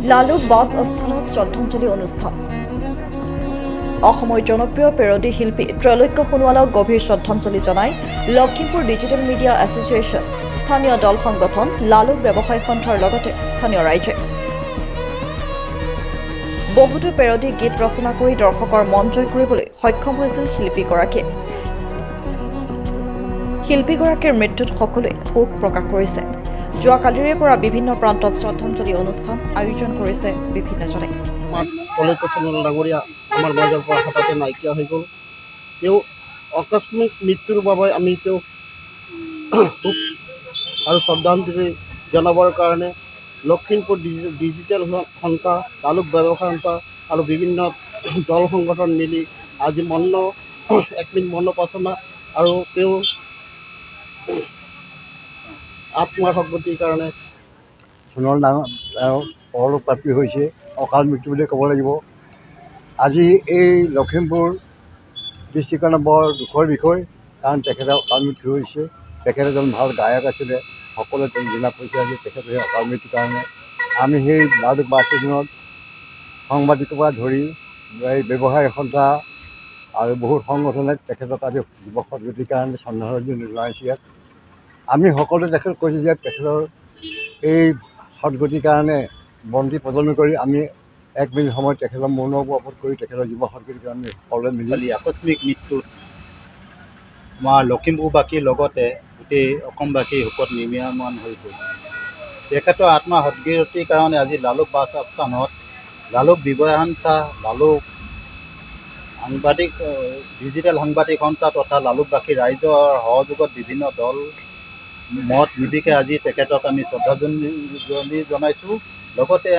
Lalook bus আস্থানত শ্ৰদ্ধাঞ্জলি অনুষ্ঠান অসমৰ জনপ্ৰিয় পেৰডি শিল্পী ত্ৰৈলোক্য সোণোৱালক গভীৰ শ্ৰদ্ধাঞ্জলি জনাই লখিমপুৰ ডিজিটেল মিডিয়া এছ'চিয়েশ্যন স্থানীয় দল সংগঠন লালুক ব্যৱসায়ী সন্থাৰ লগতে স্থানীয় ৰাইজে বহুতো পেৰডি গীত ৰচনা কৰি দৰ্শকৰ মন জয় কৰিবলৈ সক্ষম হৈছিল শিল্পীগৰাকীয়ে শিল্পীগৰাকীৰ মৃত্যুত সকলোৱে শোক প্ৰকাশ কৰিছে যোৱাকালিৰে পৰা বিভিন্ন প্ৰান্তত শ্ৰদ্ধাঞ্জলি অনুষ্ঠান আয়োজন কৰিছে বিভিন্নজনে ত্ৰৈলোক্য সোণোৱাল ডাঙৰীয়া আমাৰ মাজৰ পৰা হঠাতে নাইকিয়া হৈ গ'ল তেওঁ আকস্মিক মৃত্যুৰ বাবে আমি তেওঁক শোক আৰু শ্ৰদ্ধাঞ্জলি জনাবৰ কাৰণে লখিমপুৰ ডিজিটেল সন্থা লালুক ব্যৱসায় সন্থা আৰু বিভিন্ন দল সংগঠন মিলি আজি এক মিনিট মৌনপ্ৰাৰ্থনা আৰু তেওঁ আত্মাৰ সদ্গতিৰ কাৰণে সোণোৱাল ডাঙৰ পৰলোকপ্ৰাপ্তি হৈছে অকাল মৃত্যু বুলি ক'ব লাগিব আজি এই লখিমপুৰ ডিষ্ট্ৰিক্টৰ বৰ দুখৰ বিষয় কাৰণ তেখেতৰ অকাল মৃত্যু হৈছে তেখেত এজন ভাল গায়ক আছিলে সকলোৱে তেওঁ জনা পৰিচয় আছিল তেখেতৰ সেই অকাল মৃত্যুৰ কাৰণে আমি সেই লালুক বাছ ষ্টেচনত সাংবাদিকৰ পৰা ধৰি এই ব্যৱসায়ী সন্থা আৰু বহুত সংগঠনে তেখেতক আজি যুৱ সদগতিৰ কাৰণে শ্ৰদ্ধাঞ্জলি জনাইছে ইয়াত আমি সকলোৱে তেখেত কৈছোঁ যে তেখেতৰ এই সদগতিৰ কাৰণে বন্তি প্ৰজ্বলন কৰি আমি এক মিনিট সময় তেখেতৰ মৌন অৱলম্বন কৰি তেখেতৰ যুৱ সদগতিৰ কাৰণে সকলোৱে মিলি আকস্মিক মৃত্যুত আমাৰ লখিমপুৰবাসীৰ লগতে গোটেই অসমবাসী শোকত নিৰ্মীয়মান হৈ পৰিছে তেখেতৰ আত্মা সদগতিৰ কাৰণে আজি লালুক বাছ আস্থানত লালুক ব্যৱসায়ী সন্থা লালুক সাংবাদিক ডিজিটেল সাংবাদিক সন্থা তথা লালুকবাসী ৰাইজৰ সহযোগত বিভিন্ন দল মত নিৰ্বিশেষে আজি তেখেতক আমি শ্ৰদ্ধাঞ্জলি জনাইছোঁ লগতে